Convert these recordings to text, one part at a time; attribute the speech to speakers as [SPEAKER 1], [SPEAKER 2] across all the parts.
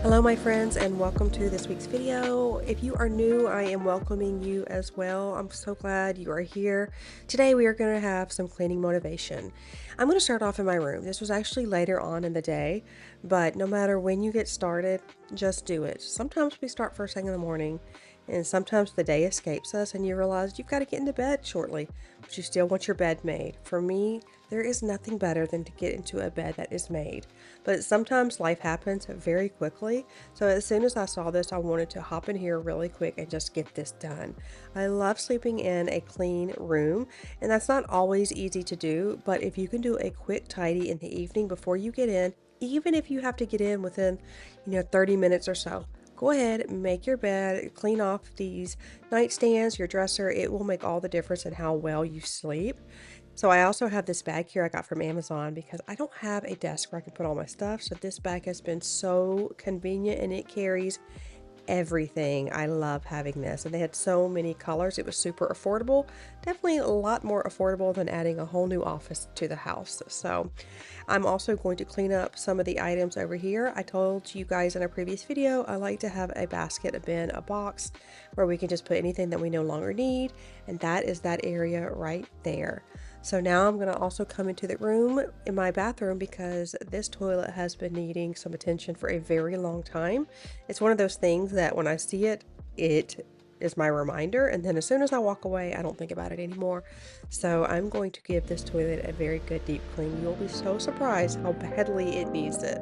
[SPEAKER 1] Hello my friends and welcome to this week's video. If you are new, I am welcoming you as well. I'm so glad you are here. Today we are going to have some cleaning motivation. I'm going to start off in my room. This was actually later on in the day, but no matter when you get started, just do it. Sometimes we start first thing in the morning and sometimes the day escapes us and you realize you've got to get into bed shortly, but you still want your bed made. For me, there is nothing better than to get into a bed that is made. But sometimes life happens very quickly. So as soon as I saw this, I wanted to hop in here really quick and just get this done. I love sleeping in a clean room, and that's not always easy to do. But if you can do a quick tidy in the evening before you get in, even if you have to get in within, 30 minutes or so, go ahead, make your bed, clean off these nightstands, your dresser. It will make all the difference in how well you sleep. So I also have this bag here I got from Amazon because I don't have a desk where I can put all my stuff. So this bag has been so convenient and it carries everything. I love having this, and they had so many colors. It was super affordable, definitely a lot more affordable than adding a whole new office to the house. So I'm also going to clean up some of the items over here. I told you guys in a previous video I like to have a basket, a bin, a box where we can just put anything that we no longer need, and that is that area right there. So now I'm going to also come into the room in my bathroom because this toilet has been needing some attention for a very long time. It's one of those things that when I see it, it is my reminder, and then as soon as I walk away, I don't think about it anymore. So I'm going to give this toilet a very good deep clean. You'll be so surprised how badly it needs it.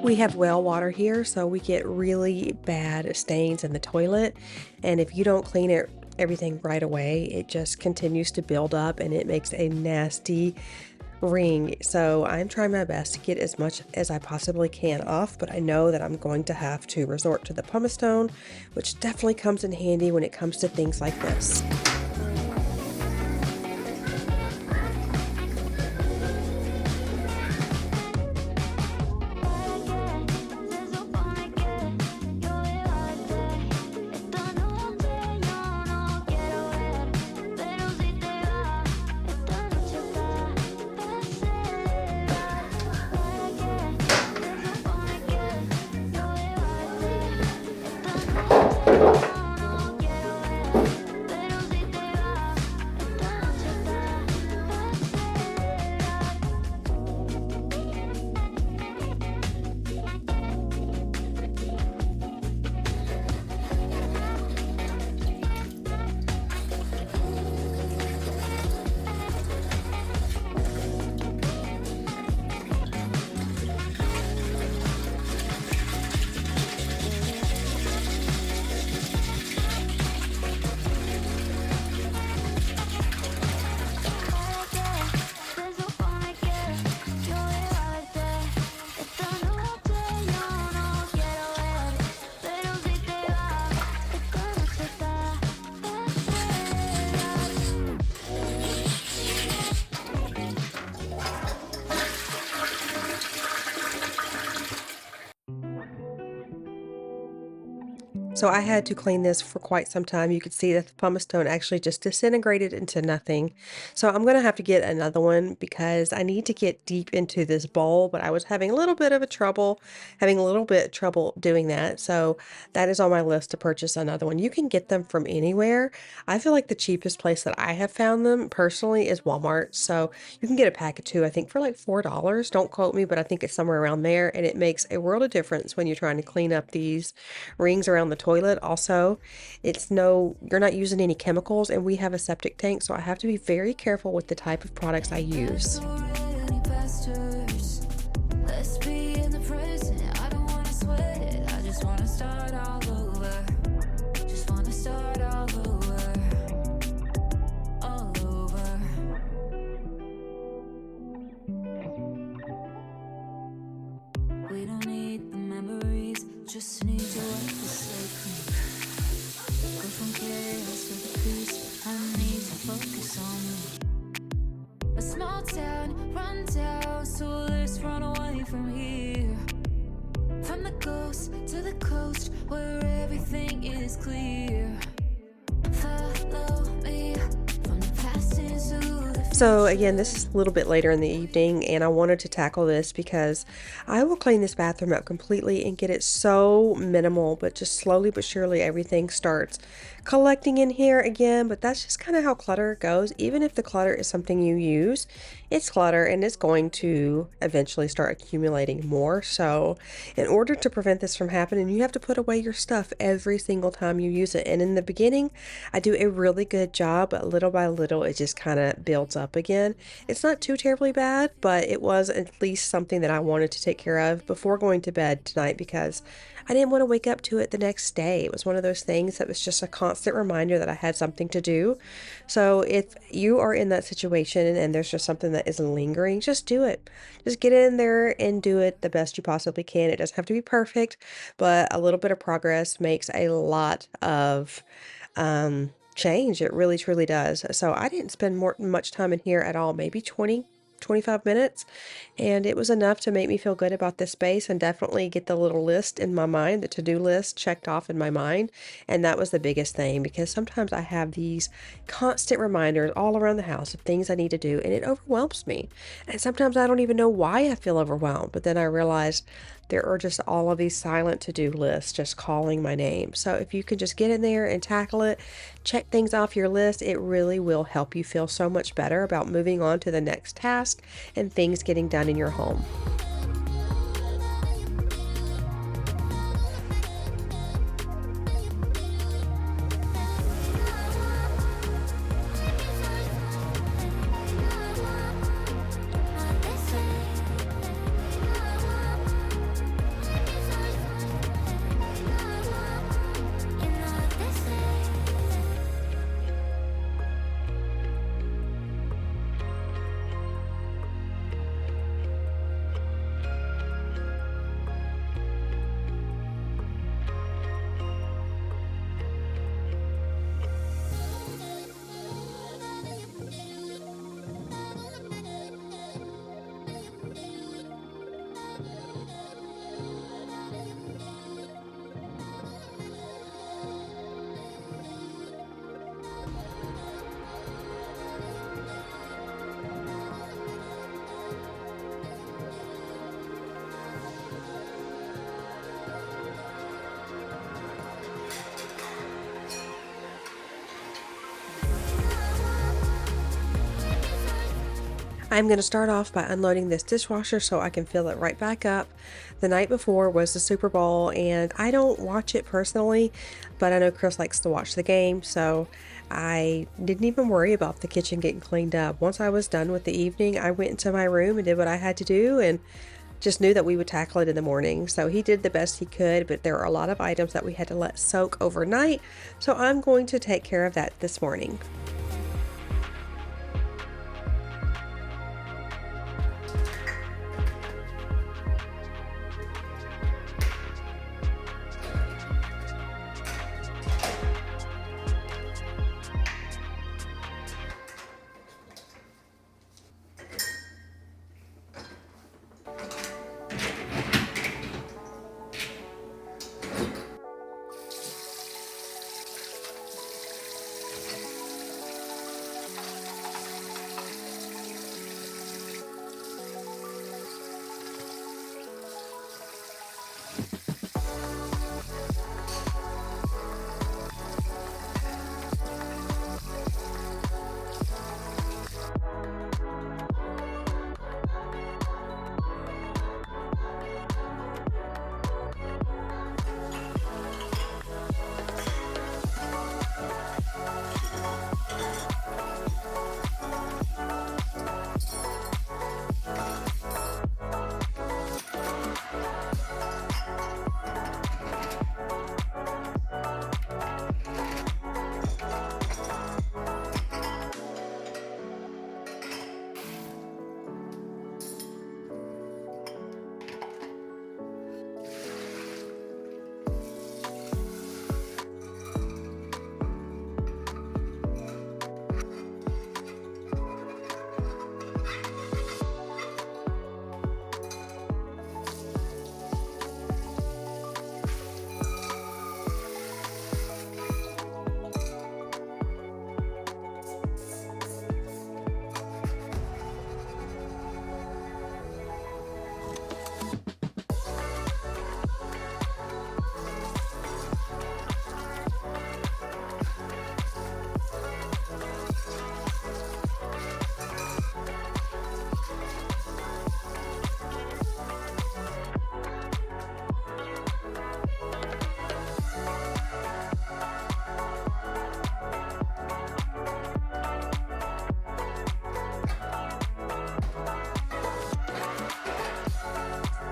[SPEAKER 1] We have well water here, so we get really bad stains in the toilet, and if you don't clean everything right away, it just continues to build up and it makes a nasty ring. So I'm trying my best to get as much as I possibly can off, but I know that I'm going to have to resort to the pumice stone, which definitely comes in handy when it comes to things like this. So I had to clean this for quite some time. You could see that the pumice stone actually just disintegrated into nothing. So I'm going to have to get another one because I need to get deep into this bowl, but I was having a little bit of trouble doing that. So that is on my list to purchase another one. You can get them from anywhere. I feel like the cheapest place that I have found them personally is Walmart. So you can get a pack of two, I think for like $4. Don't quote me, but I think it's somewhere around there. And it makes a world of difference when you're trying to clean up these rings around the toilet. Also, you're not using any chemicals, and we have a septic tank, so I have to be very careful with the type of products I use.
[SPEAKER 2] We don't need the memories, just need to wipe the slate clean. Go from chaos to the peace, I need to focus on me. A small town, run down, so let's run away from here. From the coast to the coast, where everything is clear. Follow me from
[SPEAKER 1] So again, this is a little bit later in the evening, and I wanted to tackle this because I will clean this bathroom up completely and get it so minimal, but just slowly but surely everything starts collecting in here again. But that's just kind of how clutter goes. Even if the clutter is something you use, it's clutter and it's going to eventually start accumulating more. So in order to prevent this from happening, you have to put away your stuff every single time you use it. And in the beginning, I do a really good job, but little by little, it just kind of builds up again. It's not too terribly bad, but it was at least something that I wanted to take care of before going to bed tonight because I didn't want to wake up to it the next day. It was one of those things that was just a constant reminder that I had something to do. So if you are in that situation and there's just something that is lingering, just do it. Just get in there and do it the best you possibly can. It doesn't have to be perfect, but a little bit of progress makes a lot of change. It really truly does. So I didn't spend much time in here at all, maybe 25 minutes, and it was enough to make me feel good about this space and definitely get the little list in my mind, the to-do list checked off in my mind. And that was the biggest thing because sometimes I have these constant reminders all around the house of things I need to do, and it overwhelms me. And sometimes I don't even know why I feel overwhelmed, but then I realized there are just all of these silent to-do lists just calling my name. So if you can just get in there and tackle it, check things off your list, it really will help you feel so much better about moving on to the next task and things getting done in your home. I'm going to start off by unloading this dishwasher so I can fill it right back up. The night before was the Super Bowl, and I don't watch it personally, but I know Chris likes to watch the game, so I didn't even worry about the kitchen getting cleaned up. Once I was done with the evening, I went into my room and did what I had to do and just knew that we would tackle it in the morning. So he did the best he could, but there are a lot of items that we had to let soak overnight, so I'm going to take care of that this morning.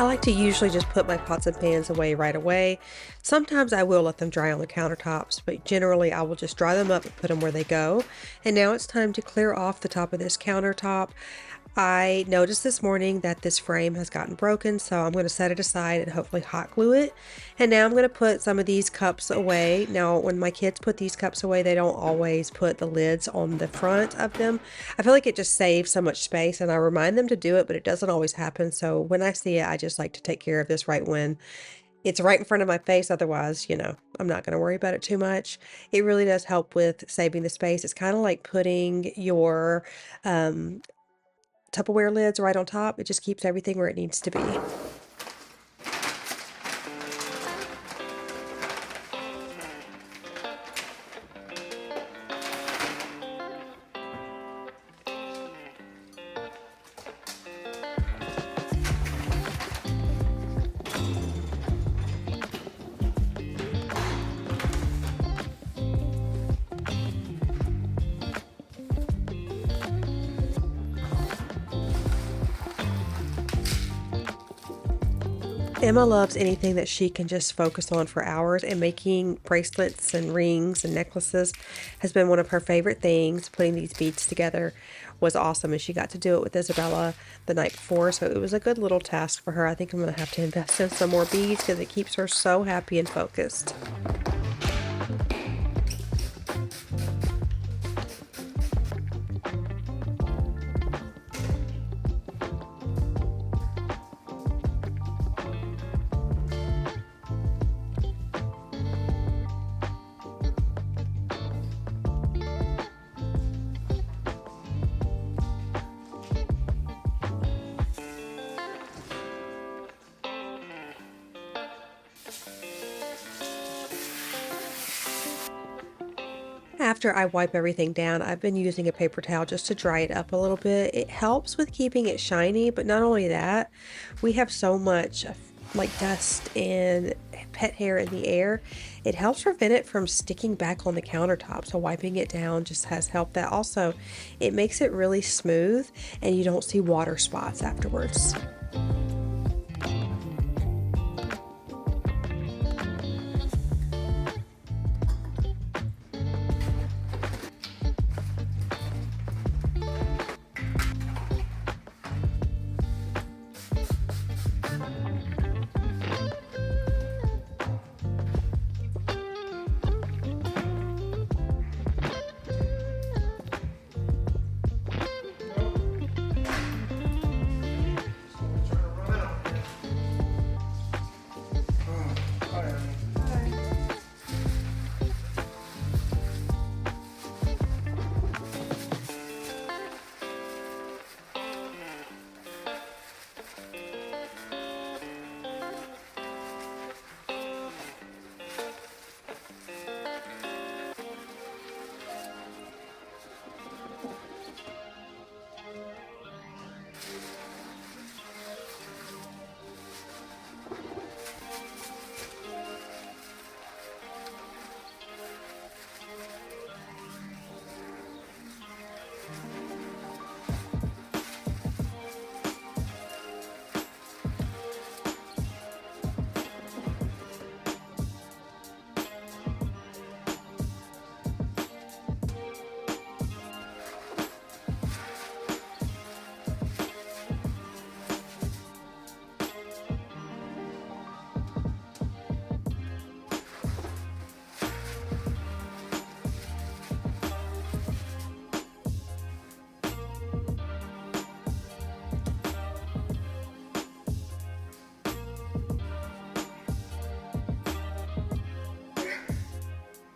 [SPEAKER 1] I like to usually just put my pots and pans away right away. Sometimes I will let them dry on the countertops, but generally I will just dry them up and put them where they go. And now it's time to clear off the top of this countertop. I noticed this morning that this frame has gotten broken, so I'm going to set it aside and hopefully hot glue it. And now I'm going to put some of these cups away. Now, when my kids put these cups away, they don't always put the lids on the front of them. I feel like it just saves so much space, and I remind them to do it, but it doesn't always happen. So when I see it, I just like to take care of this right when it's right in front of my face. Otherwise, I'm not going to worry about it too much. It really does help with saving the space. It's kind of like putting your Tupperware lids right on top. It just keeps everything where it needs to be. Emma loves anything that she can just focus on for hours, and making bracelets and rings and necklaces has been one of her favorite things. Putting these beads together was awesome, and she got to do it with Isabella the night before, so it was a good little task for her. I think I'm going to have to invest in some more beads because it keeps her so happy and focused. After I wipe everything down, I've been using a paper towel just to dry it up a little bit. It helps with keeping it shiny, but not only that, we have so much like dust and pet hair in the air. It helps prevent it from sticking back on the countertop. So wiping it down just has helped that. Also, it makes it really smooth and you don't see water spots afterwards.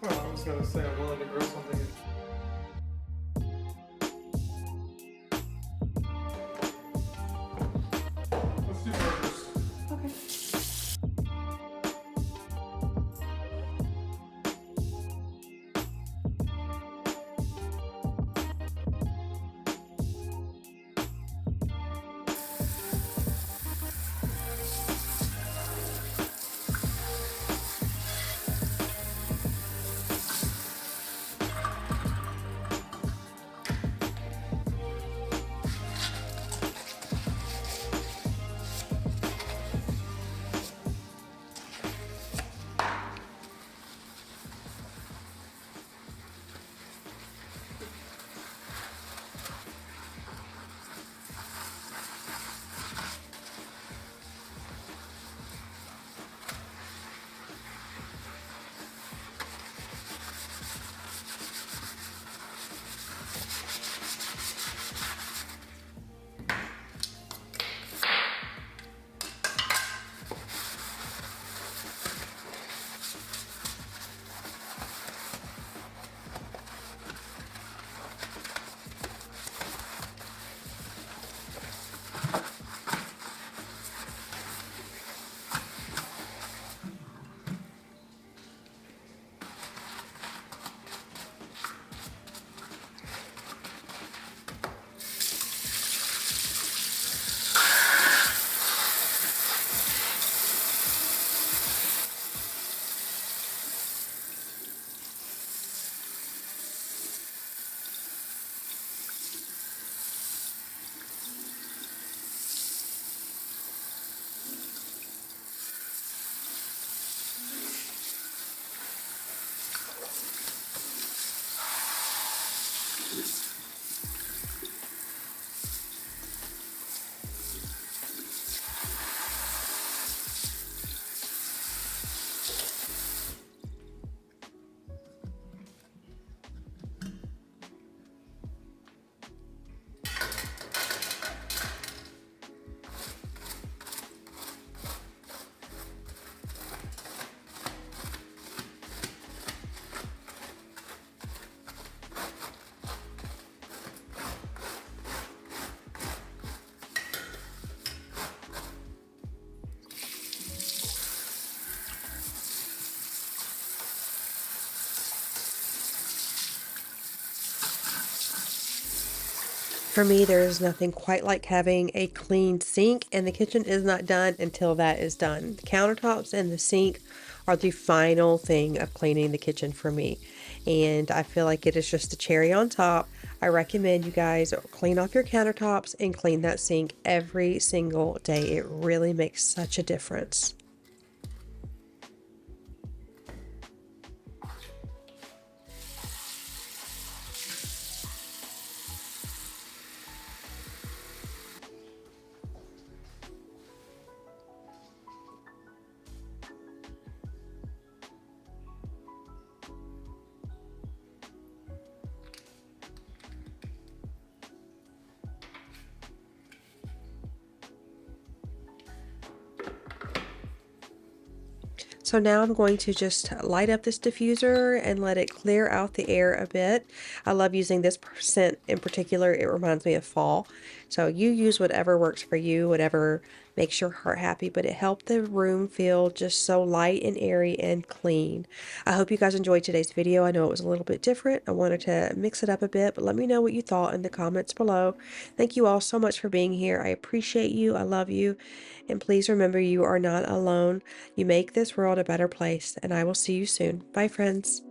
[SPEAKER 3] Well, I was gonna say I'm willing to grow something. Let's do burgers.
[SPEAKER 1] For me, there's nothing quite like having a clean sink, and the kitchen is not done until that is done. The countertops and the sink are the final thing of cleaning the kitchen for me, and I feel like it is just the cherry on top. I recommend you guys clean off your countertops and clean that sink every single day. It really makes such a difference. So now I'm going to just light up this diffuser and let it clear out the air a bit. I love using this scent in particular. It reminds me of fall. So you use whatever works for you, whatever makes your heart happy, but it helped the room feel just so light and airy and clean. I hope you guys enjoyed today's video. I know it was a little bit different. I wanted to mix it up a bit, but let me know what you thought in the comments below. Thank you all so much for being here. I appreciate you. I love you. And please remember, you are not alone. You make this world a better place, and I will see you soon. Bye, friends.